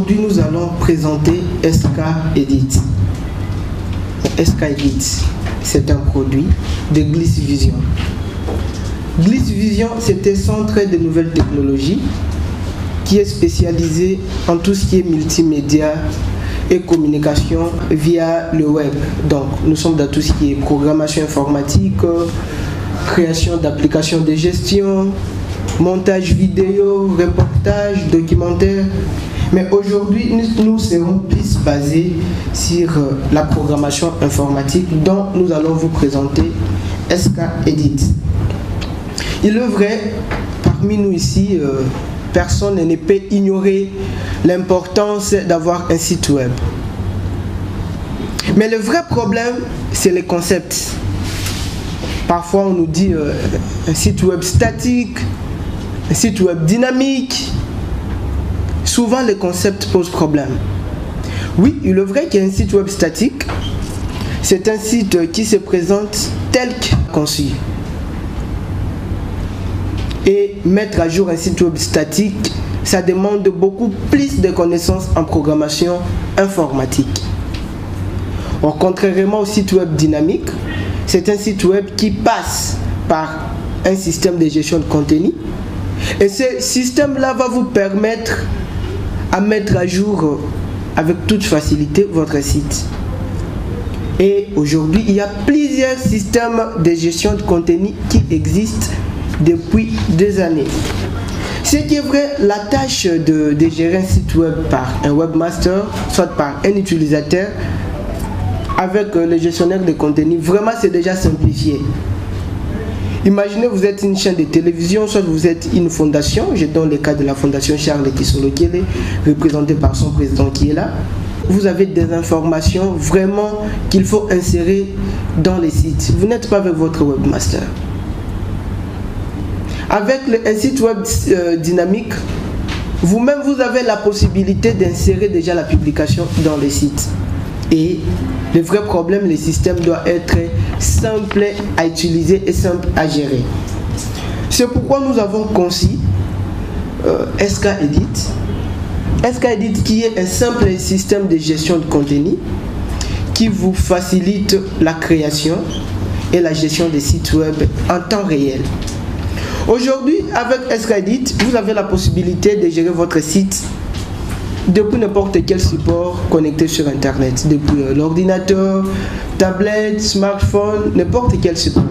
Aujourd'hui, nous allons présenter SK-Edit. SK-Edit, c'est un produit de Gliss Vision. Gliss Vision, c'est un centre de nouvelles technologies qui est spécialisé en tout ce qui est multimédia et communication via le web. Donc, nous sommes dans tout ce qui est programmation informatique, création d'applications de gestion, montage vidéo, reportage, documentaire. Mais aujourd'hui, nous serons plus basés sur la programmation informatique dont nous allons vous présenter SK-Edit. Il est vrai, parmi nous ici, personne ne peut ignorer l'importance d'avoir un site web. Mais le vrai problème, c'est les concepts. Parfois, on nous dit un site web statique, un site web dynamique. Souvent, les concepts posent problème. Oui, il est vrai qu'il y a un site web statique. C'est un site qui se présente tel que conçu. Et mettre à jour un site web statique, ça demande beaucoup plus de connaissances en programmation informatique. Or, contrairement au site web dynamique, c'est un site web qui passe par un système de gestion de contenu. Et ce système-là va vous permettre à mettre à jour avec toute facilité votre site. Et aujourd'hui, il y a plusieurs systèmes de gestion de contenu qui existent depuis des années. Ce qui est vrai, la tâche de gérer un site web par un webmaster, soit par un utilisateur, avec le gestionnaire de contenu, vraiment c'est déjà simplifié. Imaginez vous êtes une chaîne de télévision, soit vous êtes une fondation. Je donne le cas de la fondation Charles Kisolo Kiele, représentée par son président qui est là. Vous avez des informations vraiment qu'il faut insérer dans les sites. Vous n'êtes pas avec votre webmaster. Avec un site web dynamique, vous-même vous avez la possibilité d'insérer déjà la publication dans les sites. Et le vrai problème, le système doit être simple à utiliser et simple à gérer. C'est pourquoi nous avons conçu SK-Edit. SK-Edit qui est un simple système de gestion de contenu qui vous facilite la création et la gestion des sites web en temps réel. Aujourd'hui, avec SK-Edit, vous avez la possibilité de gérer votre site depuis n'importe quel support connecté sur Internet, depuis l'ordinateur, tablette, smartphone, n'importe quel support.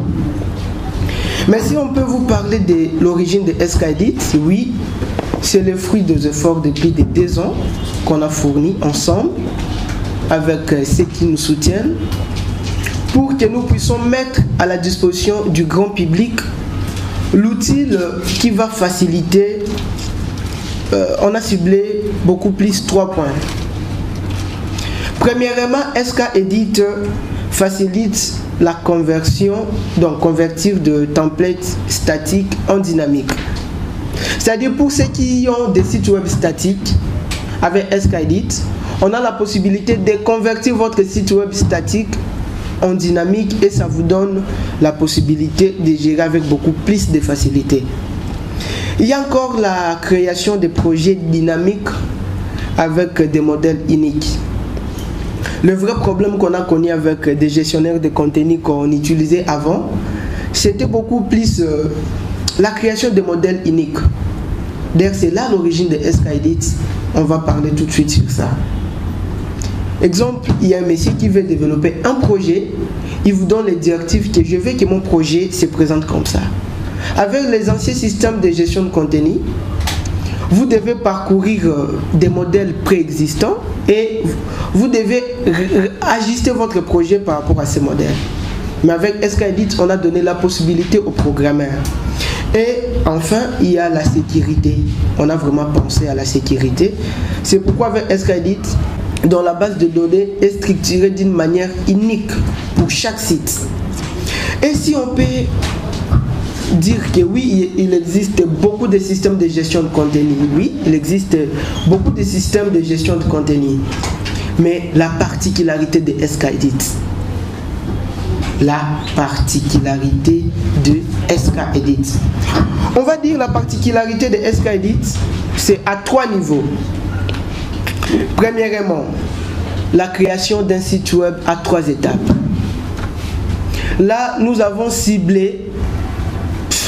Mais si on peut vous parler de l'origine de SK-Edit, oui, c'est le fruit des efforts depuis des 2 ans qu'on a fournis ensemble avec ceux qui nous soutiennent pour que nous puissions mettre à la disposition du grand public l'outil qui va faciliter. On a ciblé beaucoup plus 3 points. Premièrement, SK-Edit facilite la conversion, donc convertir de templates statiques en dynamique. C'est-à-dire pour ceux qui ont des sites web statiques, avec SK-Edit, on a la possibilité de convertir votre site web statique en dynamique et ça vous donne la possibilité de gérer avec beaucoup plus de facilité. Il y a encore la création de projets dynamiques avec des modèles uniques. Le vrai problème qu'on a connu avec des gestionnaires de contenu qu'on utilisait avant, c'était beaucoup plus la création de modèles uniques. D'ailleurs, c'est là l'origine de SK-Edit. On va parler tout de suite sur ça. Exemple, il y a un monsieur qui veut développer un projet, il vous donne les directives que je veux que mon projet se présente comme ça. Avec les anciens systèmes de gestion de contenu, vous devez parcourir des modèles préexistants et vous devez ajuster votre projet par rapport à ces modèles. Mais avec SK-Edit, on a donné la possibilité aux programmeurs. Et enfin, il y a la sécurité. On a vraiment pensé à la sécurité. C'est pourquoi avec SK-Edit, dont la base de données est structurée d'une manière unique pour chaque site. Et si on peut dire que oui, il existe beaucoup de systèmes de gestion de contenu. Oui, il existe beaucoup de systèmes de gestion de contenu. Mais la particularité de SK-Edit, la particularité de SK-Edit. On va dire la particularité de SK-Edit, c'est à 3 niveaux. Premièrement, la création d'un site web à 3 étapes. Là, nous avons ciblé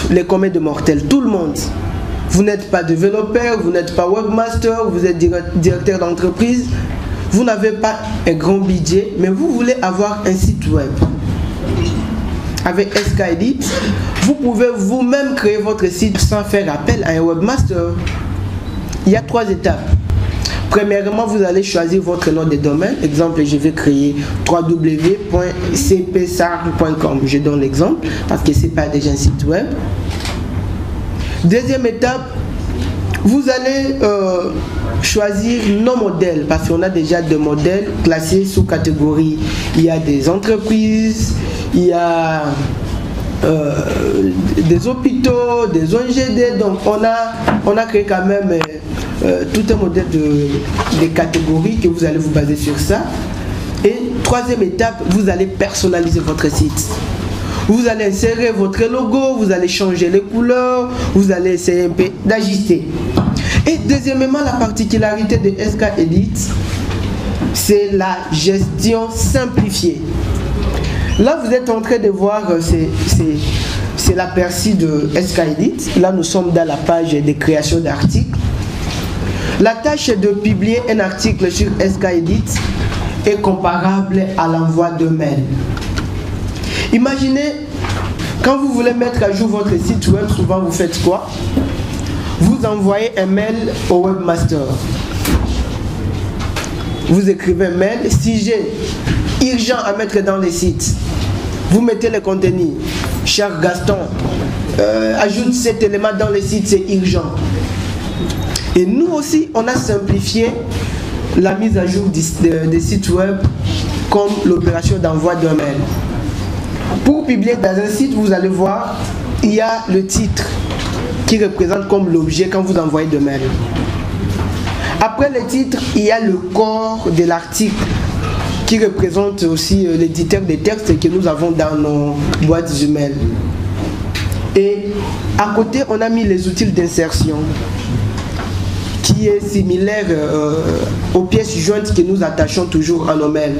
les communs de mortels, tout le monde. Vous n'êtes pas développeur, vous n'êtes pas webmaster, vous êtes directeur d'entreprise, vous n'avez pas un grand budget, mais vous voulez avoir un site web. Avec SKEdit, vous pouvez vous-même créer votre site sans faire appel à un webmaster. Il y a 3 étapes. Premièrement, vous allez choisir votre nom de domaine. Exemple, je vais créer www.cpsar.com. Je donne l'exemple parce que ce n'est pas déjà un site web. Deuxième étape, vous allez choisir nos modèles parce qu'on a déjà des modèles classés sous catégorie. Il y a des entreprises, il y a des hôpitaux, des ONGD. Donc on a créé quand même tout un modèle de catégories que vous allez vous baser sur ça. Et troisième étape, vous allez personnaliser votre site. Vous allez insérer votre logo, vous allez changer les couleurs, vous allez essayer un peu d'ajuster. Et deuxièmement, la particularité de SKEdit, c'est la gestion simplifiée. Là, vous êtes en train de voir, c'est l'aperçu de SKEdit. Là, nous sommes dans la page de création d'articles. La tâche de publier un article sur SKEdit est comparable à l'envoi de mail. Imaginez, quand vous voulez mettre à jour votre site web, souvent vous faites quoi? Vous envoyez un mail au webmaster. Vous écrivez un mail, si j'ai urgent à mettre dans les sites, vous mettez le contenu. Cher Gaston, ajoute cet élément dans les sites, c'est urgent. Et nous aussi, on a simplifié la mise à jour des sites web comme l'opération d'envoi d'un mail. Pour publier dans un site, vous allez voir, il y a le titre qui représente comme l'objet quand vous envoyez de mail. Après le titre, il y a le corps de l'article qui représente aussi l'éditeur des textes que nous avons dans nos boîtes email. Et à côté, on a mis les outils d'insertion qui est similaire aux pièces jointes que nous attachons toujours à nos mails.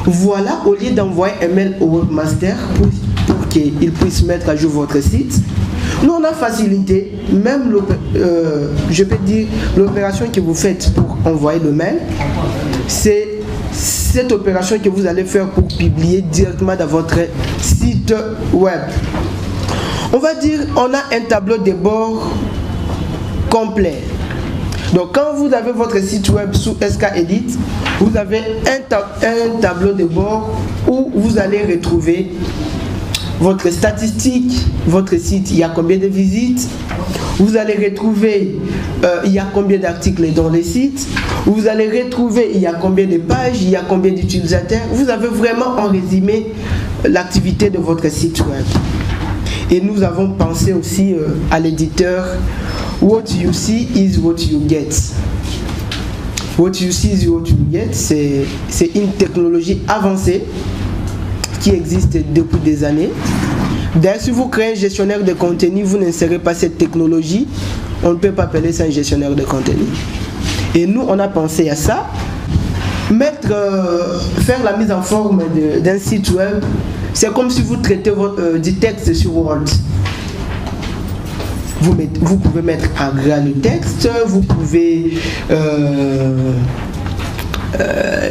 Voilà, au lieu d'envoyer un mail au webmaster pour qu'il puisse mettre à jour votre site, nous on a facilité, même je peux dire l'opération que vous faites pour envoyer le mail, c'est cette opération que vous allez faire pour publier directement dans votre site web. On va dire, on a un tableau de bord complet. Donc quand vous avez votre site web sous SKEdit, vous avez un tableau de bord où vous allez retrouver votre statistique, votre site, il y a combien de visites, vous allez retrouver il y a combien d'articles dans les sites, vous allez retrouver il y a combien de pages, il y a combien d'utilisateurs. Vous avez vraiment en résumé l'activité de votre site web. Et nous avons pensé aussi à l'éditeur What you see is what you get. What you see is what you get, c'est une technologie avancée qui existe depuis des années. D'ailleurs, si vous créez un gestionnaire de contenu, vous n'insérez pas cette technologie, on ne peut pas appeler ça un gestionnaire de contenu. Et nous, on a pensé à ça. Faire la mise en forme d'un site web, c'est comme si vous traitez du texte sur Word. Vous pouvez mettre en gras le texte, vous pouvez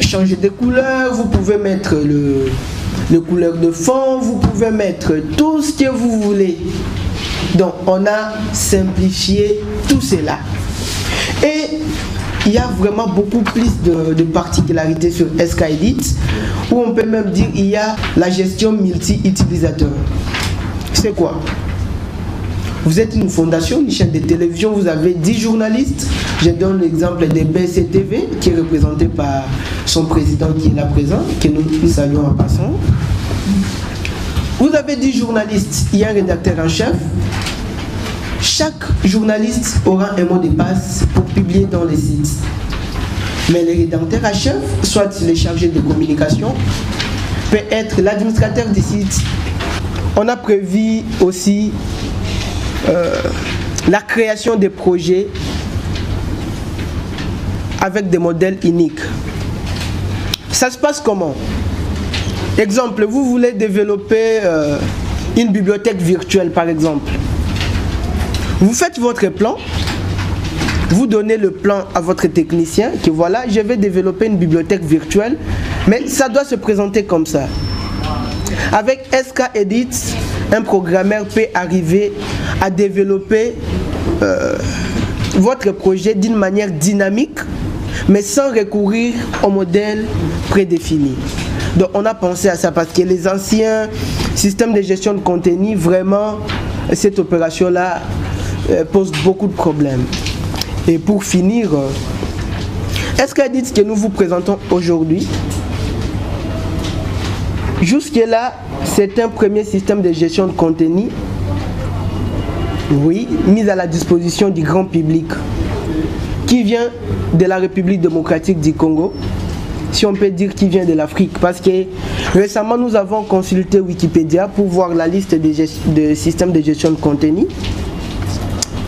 changer de couleur, vous pouvez mettre le couleur de fond, vous pouvez mettre tout ce que vous voulez. Donc on a simplifié tout cela. Et il y a vraiment beaucoup plus de particularités sur SKEdit, où on peut même dire qu'il y a la gestion multi-utilisateur. C'est quoi? Vous êtes une fondation, une chaîne de télévision, vous avez 10 journalistes. Je donne l'exemple de BCTV, qui est représenté par son président qui est là présent, que nous saluons en passant. Vous avez 10 journalistes, il y a un rédacteur en chef. Chaque journaliste aura un mot de passe pour publier dans les sites. Mais le rédacteur en chef, soit le chargé de communication, peut être l'administrateur du site. On a prévu aussi la création des projets avec des modèles uniques. Ça se passe comment? Exemple, vous voulez développer une bibliothèque virtuelle par exemple. Vous faites votre plan, vous donnez le plan à votre technicien que voilà, je vais développer une bibliothèque virtuelle, mais ça doit se présenter comme ça. Avec SK-Edit, un programmeur peut arriver à développer votre projet d'une manière dynamique, mais sans recourir au modèle prédéfini. Donc on a pensé à ça parce que les anciens systèmes de gestion de contenu, vraiment, cette opération-là pose beaucoup de problèmes. Et pour finir, SK-Edit que nous vous présentons aujourd'hui, jusque-là, c'est un premier système de gestion de contenu, oui, mis à la disposition du grand public, qui vient de la République démocratique du Congo, si on peut dire qu'il vient de l'Afrique, parce que récemment nous avons consulté Wikipédia pour voir la liste des systèmes de gestion de contenu.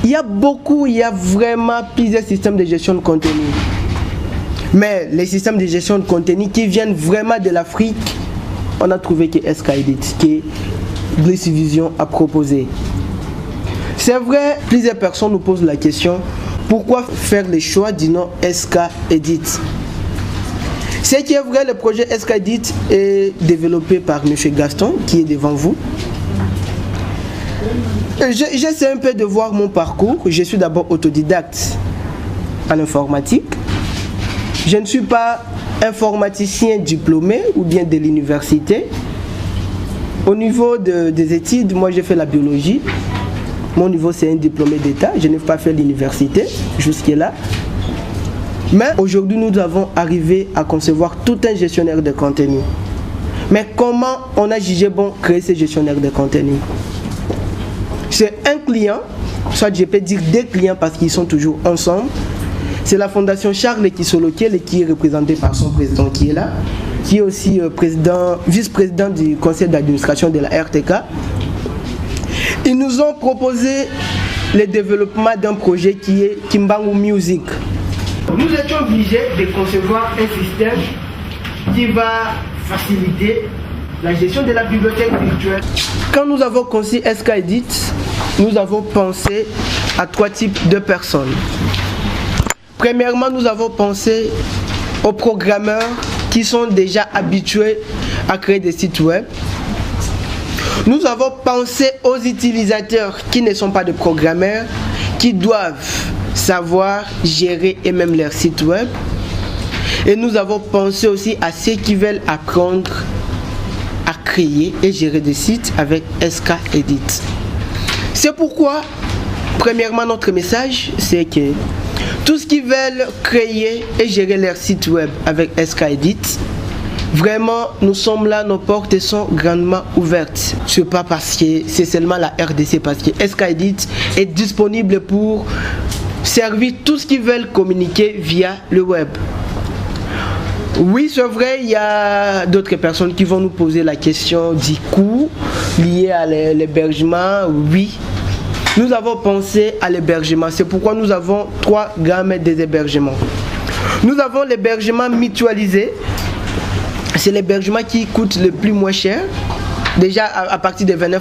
Il y a vraiment plusieurs systèmes de gestion de contenu. Mais les systèmes de gestion de contenu qui viennent vraiment de l'Afrique, on a trouvé que SK-Edit, que Bliss Vision a proposé. C'est vrai, plusieurs personnes nous posent la question, pourquoi faire le choix du nom SK-Edit? Ce qui est vrai, le projet SK-Edit est développé par M. Gaston, qui est devant vous. J'essaie un peu de voir mon parcours. Je suis d'abord autodidacte en informatique. Je ne suis pas informaticien diplômé ou bien de l'université. Au niveau des études, moi j'ai fait la biologie. Mon niveau c'est un diplômé d'État. Je n'ai pas fait l'université jusque-là. Mais aujourd'hui, nous avons arrivé à concevoir tout un gestionnaire de contenu. Mais comment on a jugé bon créer ce gestionnaire de contenu? C'est un client, soit je peux dire des clients parce qu'ils sont toujours ensemble. C'est la fondation Charles Ekisolokel qui est représentée par son président qui est là, qui est aussi vice-président du conseil d'administration de la RTK. Ils nous ont proposé le développement d'un projet qui est Kimbangu Music. Nous étions obligés de concevoir un système qui va faciliter la gestion de la bibliothèque virtuelle. Quand nous avons conçu SK-Edit, nous avons pensé à 3 types de personnes. Premièrement, nous avons pensé aux programmeurs qui sont déjà habitués à créer des sites web. Nous avons pensé aux utilisateurs qui ne sont pas des programmeurs, qui doivent savoir gérer et même leur site web. Et nous avons pensé aussi à ceux qui veulent apprendre à créer et gérer des sites avec SK-Edit. C'est pourquoi, premièrement, notre message, c'est que tous ceux qui veulent créer et gérer leur site web avec SK-Edit, vraiment, nous sommes là, nos portes sont grandement ouvertes. Ce n'est pas parce que c'est seulement la RDC, parce que SK-Edit est disponible pour servir tous ceux qui veulent communiquer via le web. Oui, c'est vrai, il y a d'autres personnes qui vont nous poser la question du coût lié à l'hébergement. Oui, nous avons pensé à l'hébergement. C'est pourquoi nous avons 3 gammes d'hébergement. Nous avons l'hébergement mutualisé. C'est l'hébergement qui coûte le plus moins cher. Déjà à partir de $29,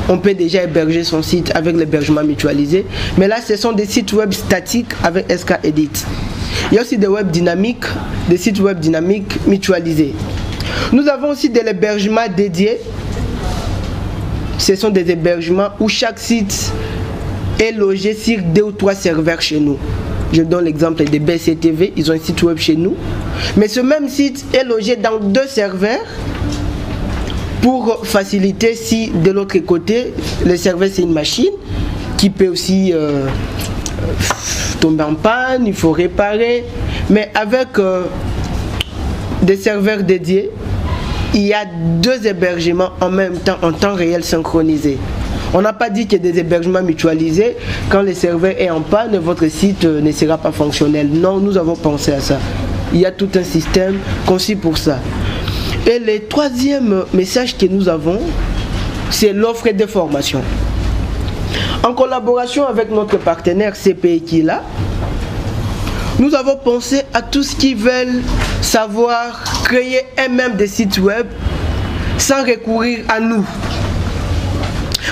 on peut déjà héberger son site avec l'hébergement mutualisé. Mais là, ce sont des sites web statiques avec SK-Edit. Il y a aussi des web dynamiques, des sites web dynamiques mutualisés. Nous avons aussi de l'hébergement dédié. Ce sont des hébergements où chaque site est logé sur 2 ou 3 serveurs chez nous. Je donne l'exemple des BCTV, ils ont un site web chez nous. Mais ce même site est logé dans 2 serveurs pour faciliter si de l'autre côté, le serveur c'est une machine qui peut aussi tomber en panne, il faut réparer. Mais avec des serveurs dédiés, il y a 2 hébergements en même temps, en temps réel synchronisé. On n'a pas dit qu'il y a des hébergements mutualisés. Quand le serveur est en panne, votre site ne sera pas fonctionnel. Non, nous avons pensé à ça. Il y a tout un système conçu pour ça. Et le 3e message que nous avons, c'est l'offre de formation. En collaboration avec notre partenaire CPI qui est là, nous avons pensé à tous ceux qui veulent savoir créer eux-mêmes des sites web sans recourir à nous.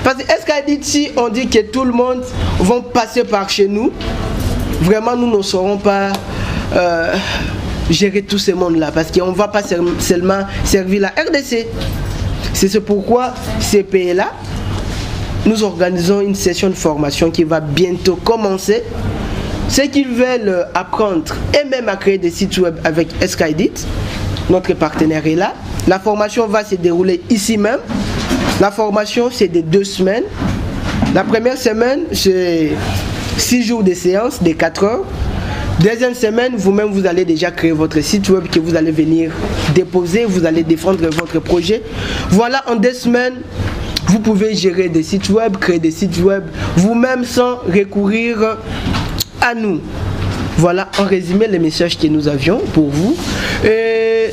Parce que est-ce qu'à dit si on dit que tout le monde va passer par chez nous, vraiment nous ne saurons pas gérer tout ce monde-là, parce qu'on ne va pas seulement servir la RDC. C'est pourquoi ces pays-là, nous organisons une session de formation qui va bientôt commencer. Ceux qui veulent apprendre et même à créer des sites web avec Escadit, notre partenaire est là. La formation va se dérouler ici même. La formation, c'est de 2 semaines. La première semaine, c'est 6 jours de séance, de 4 heures. Deuxième semaine, vous-même, vous allez déjà créer votre site web que vous allez venir déposer. Vous allez défendre votre projet. Voilà, en 2 semaines, vous pouvez gérer des sites web, créer des sites web vous-même sans recourir à nous. Voilà en résumé les messages que nous avions pour vous. Et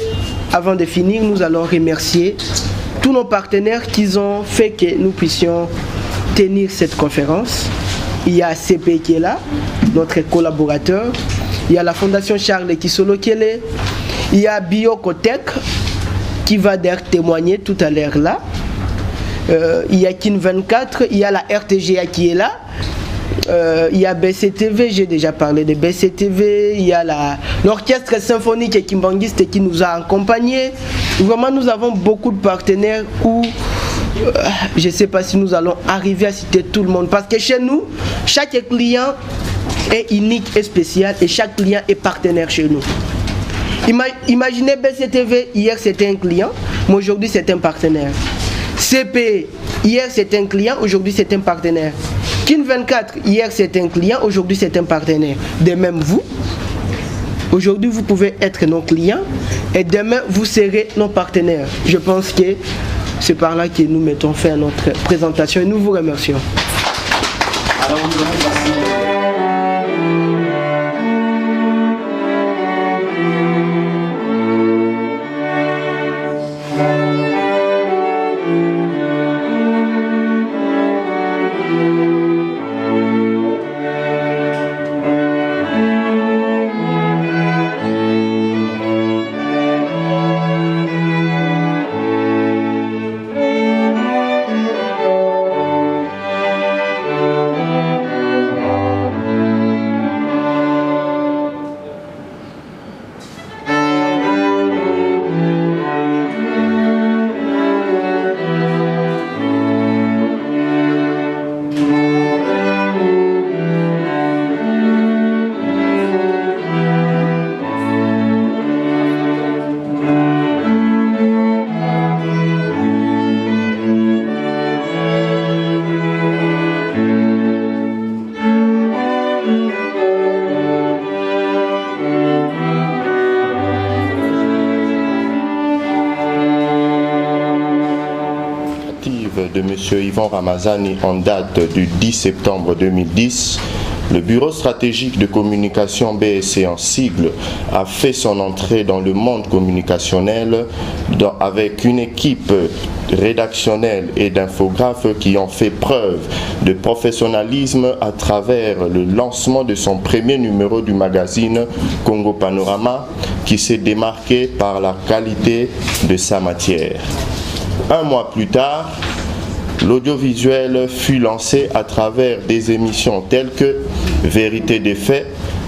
avant de finir, nous allons remercier tous nos partenaires qui ont fait que nous puissions tenir cette conférence. Il y a CP qui est là, notre collaborateur. Il y a la Fondation Charles Kisolo qui est là. Il y a Biocotech qui va d'ailleurs témoigner tout à l'heure là. Il y a Kin24, il y a la RTGA qui est là. Il y a BCTV, j'ai déjà parlé de BCTV, il y a l'orchestre symphonique et kimbangiste qui nous a accompagnés. Vraiment, nous avons beaucoup de partenaires où je ne sais pas si nous allons arriver à citer tout le monde, parce que chez nous, chaque client est unique et spécial et chaque client est partenaire chez nous. Imaginez BCTV, hier c'était un client, mais aujourd'hui c'est un partenaire. CP, hier c'était un client, aujourd'hui c'est un partenaire. Kin24, hier c'est un client, aujourd'hui c'est un partenaire. De même vous, aujourd'hui vous pouvez être nos clients et demain vous serez nos partenaires. Je pense que c'est par là que nous mettons fin à notre présentation et nous vous remercions. Alors, de M. Yvan Ramazani en date du 10 septembre 2010, le Bureau stratégique de communication BSC en sigle a fait son entrée dans le monde communicationnel avec une équipe rédactionnelle et d'infographes qui ont fait preuve de professionnalisme à travers le lancement de son premier numéro du magazine Congo Panorama, qui s'est démarqué par la qualité de sa matière. Un mois plus tard, l'audiovisuel fut lancé à travers des émissions telles que Vérité des faits,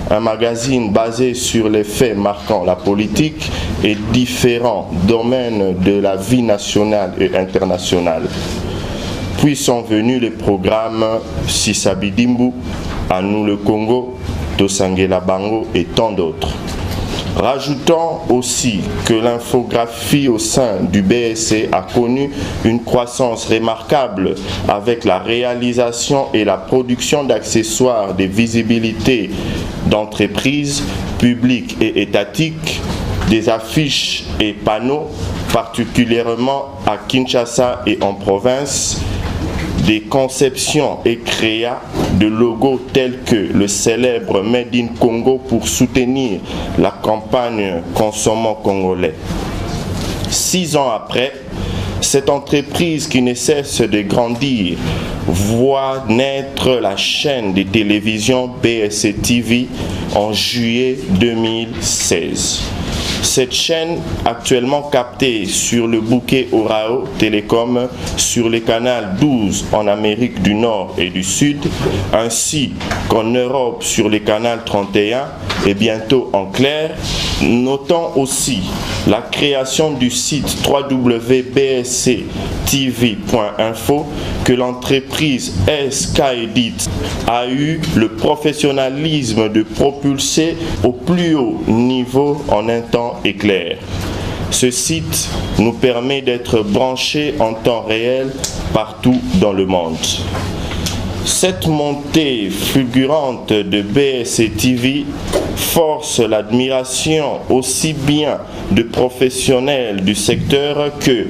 un magazine basé sur les faits marquant la politique et différents domaines de la vie nationale et internationale. Puis sont venus les programmes Sisabidimbu, À nous le Congo, Tosangela Bango et tant d'autres. Rajoutons aussi que l'infographie au sein du BSC a connu une croissance remarquable avec la réalisation et la production d'accessoires de visibilité d'entreprises publiques et étatiques, des affiches et panneaux, particulièrement à Kinshasa et en province, des conceptions et créa de logos tels que le célèbre Made in Congo pour soutenir la campagne Consommons congolais. 6 ans après, Cette entreprise qui ne cesse de grandir voit naître la chaîne de télévision BSC TV en juillet 2016. Cette chaîne, actuellement captée sur le bouquet Orao Télécom, sur le canal 12 en Amérique du Nord et du Sud, ainsi qu'en Europe sur le canal 31 et bientôt en clair. Notons aussi la création du site www.bsctv.info que l'entreprise SK Edit a eu le professionnalisme de propulser au plus haut niveau en un temps éclair. Ce site nous permet d'être branchés en temps réel partout dans le monde. Cette montée fulgurante de BSC TV force l'admiration aussi bien de professionnels du secteur que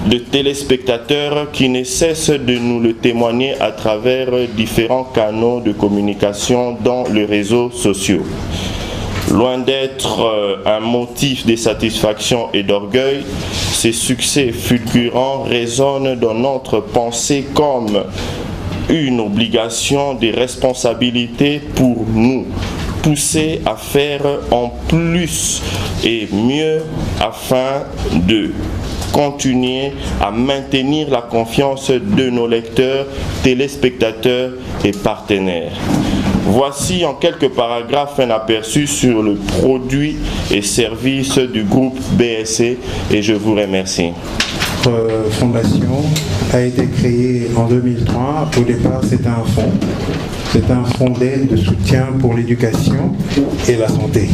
de téléspectateurs qui ne cessent de nous le témoigner à travers différents canaux de communication dans les réseaux sociaux. Loin d'être un motif de satisfaction et d'orgueil, ces succès fulgurants résonnent dans notre pensée comme une obligation de responsabilité pour nous, pousser à faire en plus et mieux afin de continuer à maintenir la confiance de nos lecteurs, téléspectateurs et partenaires. Voici en quelques paragraphes un aperçu sur le produit et services du groupe BSC et je vous remercie. Notre fondation a été créée en 2003. Au départ, c'était un fonds. C'est un fonds d'aide, de soutien pour l'éducation et la santé.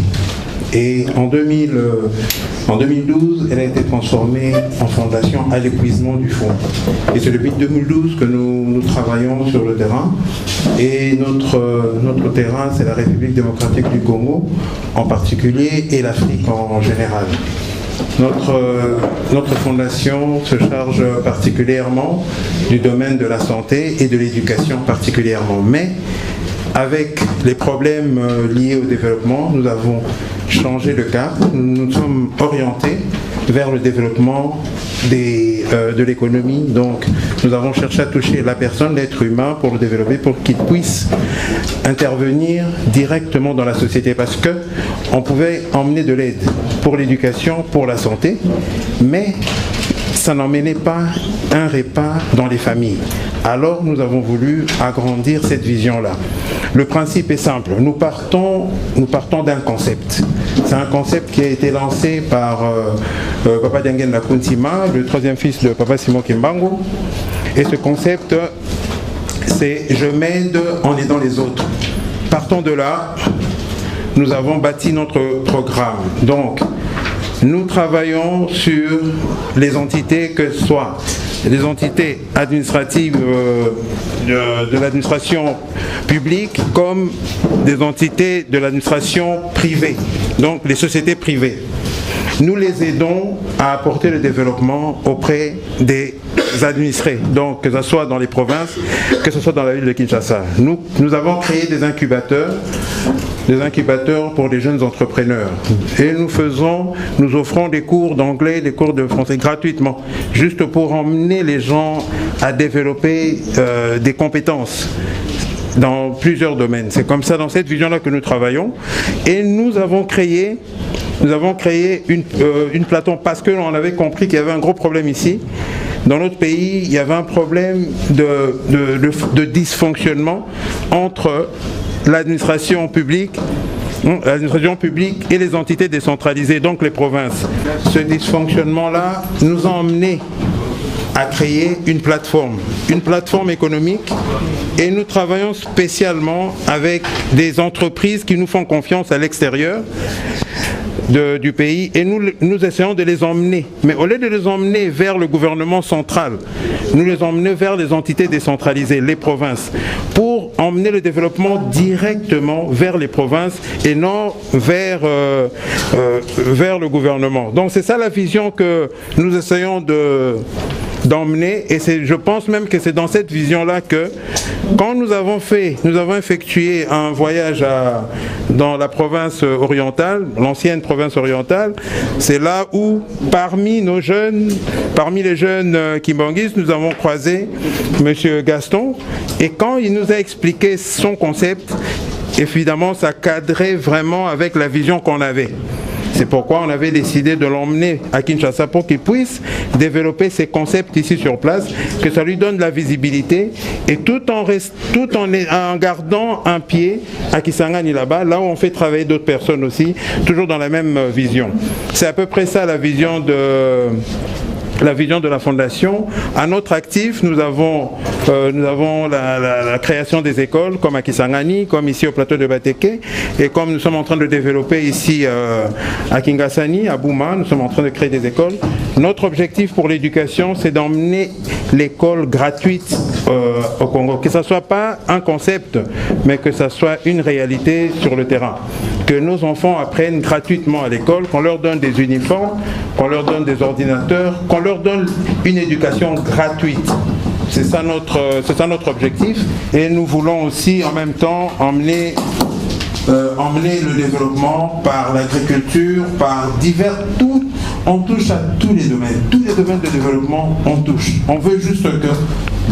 Et en 2012, elle a été transformée en fondation à l'épuisement du fonds. Et c'est depuis 2012 que nous travaillons sur le terrain. Et notre terrain, c'est la République démocratique du Congo en particulier et l'Afrique en général. Notre fondation se charge particulièrement du domaine de la santé et de l'éducation particulièrement. Mais avec les problèmes liés au développement, nous avons changé de cap. Nous nous sommes orientés vers le développement de l'économie. Donc, nous avons cherché à toucher la personne, l'être humain, pour le développer, pour qu'il puisse intervenir directement dans la société. Parce qu'on pouvait emmener de l'aide pour l'éducation, pour la santé, mais ça n'emmenait pas un repas dans les familles. Alors, nous avons voulu agrandir cette vision-là. Le principe est simple. Nous partons d'un concept. C'est un concept qui a été lancé par Papa Diangen Lakuntima, le troisième fils de Papa Simon Kimbangu. Et ce concept, c'est « Je m'aide en aidant les autres ». Partant de là, nous avons bâti notre programme. Donc, nous travaillons sur les entités, que ce soit des entités administratives de l'administration publique comme des entités de l'administration privée, donc les sociétés privées. Nous les aidons à apporter le développement auprès des administrés, donc que ce soit dans les provinces, que ce soit dans la ville de Kinshasa. Nous avons créé des incubateurs pour les jeunes entrepreneurs. Et nous offrons des cours d'anglais, des cours de français gratuitement, juste pour emmener les gens à développer des compétences dans plusieurs domaines. C'est comme ça, dans cette vision-là, que nous travaillons. Et nous avons créé une plateforme parce que l'on avait compris qu'il y avait un gros problème ici. Dans notre pays, il y avait un problème de dysfonctionnement entre l'administration publique et les entités décentralisées, donc les provinces. Ce dysfonctionnement-là nous a emmenés à créer une plateforme économique, et nous travaillons spécialement avec des entreprises qui nous font confiance à l'extérieur du pays, et nous essayons de les emmener, mais au lieu de les emmener vers le gouvernement central, nous les emmenons vers les entités décentralisées, les provinces, pour emmener le développement directement vers les provinces et non vers le gouvernement. Donc c'est ça la vision que nous essayons de d'emmener, et je pense même que c'est dans cette vision-là que, quand nous avons effectué un voyage dans la province orientale, l'ancienne province orientale, c'est là où, parmi les jeunes kimbanguistes, nous avons croisé M. Gaston, et quand il nous a expliqué son concept, évidemment, ça cadrait vraiment avec la vision qu'on avait. C'est pourquoi on avait décidé de l'emmener à Kinshasa pour qu'il puisse développer ses concepts ici sur place, que ça lui donne de la visibilité, et tout en gardant un pied à Kisangani là-bas, là où on fait travailler d'autres personnes aussi, toujours dans la même vision. C'est à peu près ça la vision de la fondation. À notre actif, nous avons la création des écoles, comme à Kisangani, comme ici au plateau de Bateke, et comme nous sommes en train de développer ici à Kingasani, à Bouma, nous sommes en train de créer des écoles. Notre objectif pour l'éducation, c'est d'emmener l'école gratuite au Congo, que ce ne soit pas un concept, mais que ce soit une réalité sur le terrain. Que nos enfants apprennent gratuitement à l'école, qu'on leur donne des uniformes, qu'on leur donne des ordinateurs, qu'on leur donne une éducation gratuite. C'est ça notre objectif, et nous voulons aussi en même temps emmener le développement par l'agriculture, par on touche à tous les domaines de développement, on touche. On veut juste que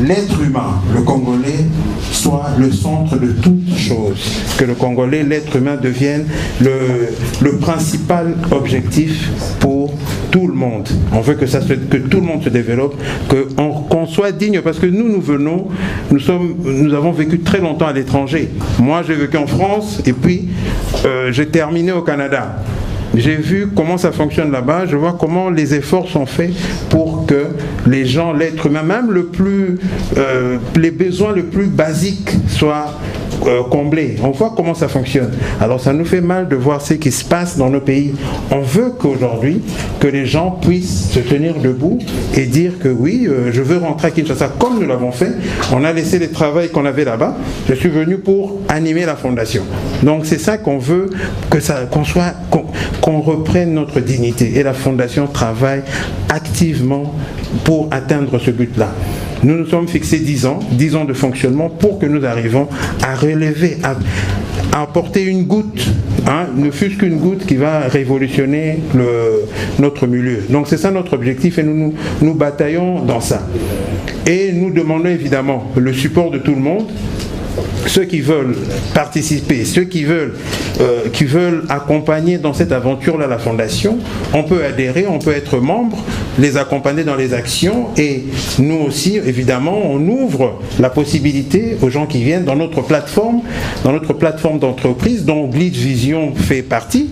l'être humain, le Congolais, soit le centre de toutes choses. Que le Congolais, l'être humain, devienne le principal objectif pour tout le monde. On veut que tout le monde se développe, qu'on soit digne, parce que nous avons vécu très longtemps à l'étranger. Moi, j'ai vécu en France, et puis j'ai terminé au Canada. J'ai vu comment ça fonctionne là-bas, je vois comment les efforts sont faits pour que les gens, l'être humain, même les besoins les plus basiques soient comblés. On voit comment ça fonctionne. Alors ça nous fait mal de voir ce qui se passe dans nos pays. On veut qu'aujourd'hui, que les gens puissent se tenir debout et dire que oui, je veux rentrer à Kinshasa comme nous l'avons fait. On a laissé le travail qu'on avait là-bas. Je suis venu pour animer la fondation. Donc c'est ça qu'on veut, qu'on reprenne notre dignité. Et la fondation travaille activement pour atteindre ce but-là. Nous nous sommes fixés 10 ans de fonctionnement pour que nous arrivions à relever, à apporter une goutte, ne fût-ce qu'une goutte qui va révolutionner notre milieu. Donc c'est ça notre objectif, et nous bataillons dans ça. Et nous demandons évidemment le support de tout le monde. Ceux qui veulent participer, ceux qui veulent accompagner dans cette aventure-là la fondation, on peut adhérer, on peut être membre, les accompagner dans les actions, et nous aussi, évidemment, on ouvre la possibilité aux gens qui viennent dans notre plateforme d'entreprise dont Glitch Vision fait partie.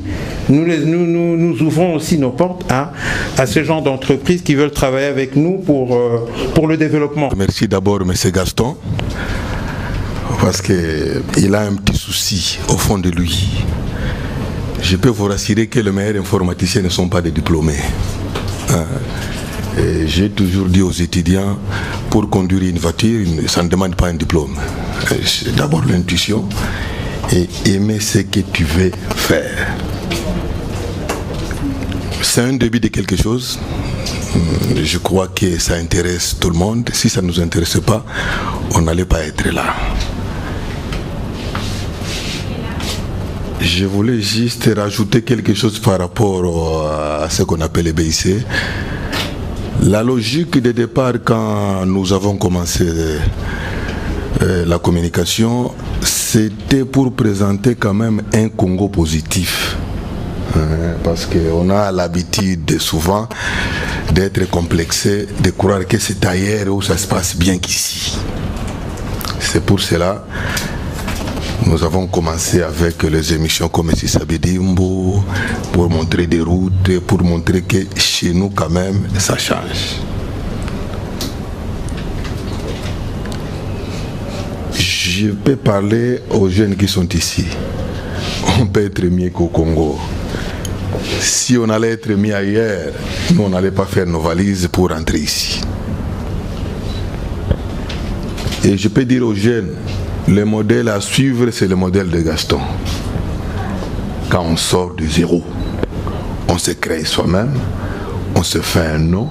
Nous ouvrons aussi nos portes à ce genre d'entreprises qui veulent travailler avec nous pour le développement. Merci d'abord, M. Gaston, parce qu'il a un petit souci au fond de lui. Je peux vous rassurer que les meilleurs informaticiens ne sont pas des diplômés. J'ai toujours dit aux étudiants, pour conduire une voiture, ça ne demande pas un diplôme. C'est d'abord l'intuition et aimer ce que tu veux faire. C'est un début de quelque chose. Je crois que ça intéresse tout le monde. Si ça ne nous intéresse pas, on n'allait pas être là. Je voulais juste rajouter quelque chose par rapport à ce qu'on appelle les BIC. La logique de départ, quand nous avons commencé la communication, c'était pour présenter quand même un Congo positif. Parce qu'on a l'habitude souvent d'être complexé, de croire que c'est ailleurs où ça se passe bien qu'ici. C'est pour cela nous avons commencé avec les émissions comme Sisabedimbo, pour montrer des routes, pour montrer que chez nous quand même ça change. Je peux parler aux jeunes qui sont ici. On peut être mieux qu'au Congo. Si on allait être mis ailleurs, nous on n'allait pas faire nos valises pour rentrer ici. Et je peux dire aux jeunes, le modèle à suivre, c'est le modèle de Gaston. Quand on sort de zéro, on se crée soi-même, on se fait un nom,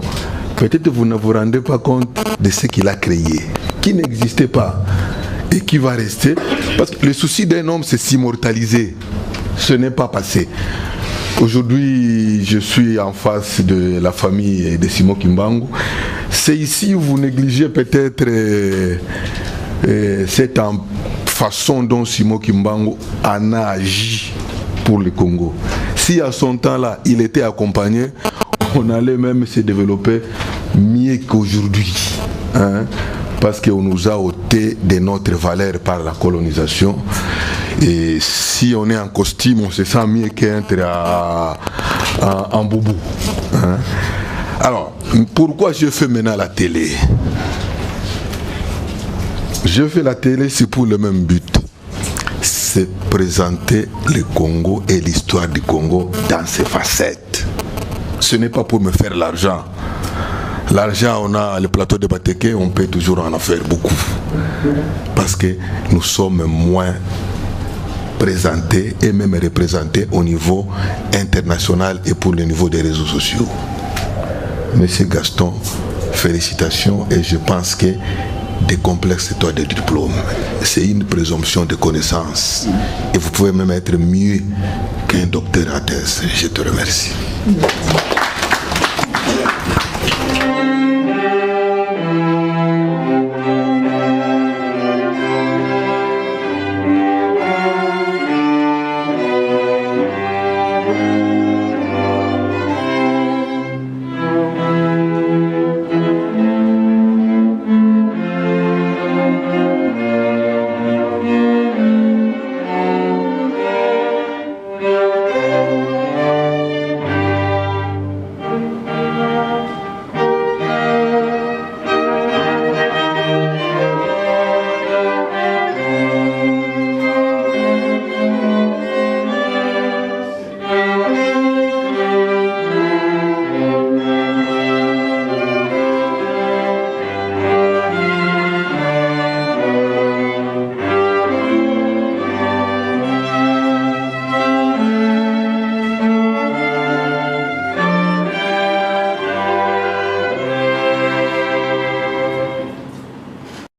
peut-être vous ne vous rendez pas compte de ce qu'il a créé, qui n'existait pas et qui va rester. Parce que le souci d'un homme, c'est s'immortaliser. Ce n'est pas passé. Aujourd'hui, je suis en face de la famille de Simon Kimbangu. C'est ici où vous négligez peut-être cette façon dont Simon Kimbangu en a agi pour le Congo. Si à son temps-là, il était accompagné, on allait même se développer mieux qu'aujourd'hui. Hein? Parce qu'on nous a ôté de notre valeur par la colonisation. Et si on est en costume, on se sent mieux qu'être en boubou. Hein? Alors, pourquoi je fais maintenant la télé? Je fais la télé, c'est pour le même but. C'est présenter le Congo et l'histoire du Congo dans ses facettes. Ce n'est pas pour me faire l'argent. L'argent, on a le plateau de Bateke, on peut toujours en faire beaucoup. Parce que nous sommes moins présentés et même représentés au niveau international et pour le niveau des réseaux sociaux. Monsieur Gaston, félicitations, et je pense que décomplexe-toi de diplôme. C'est une présomption de connaissance. Et vous pouvez même être mieux qu'un docteur à thèse. Je te remercie.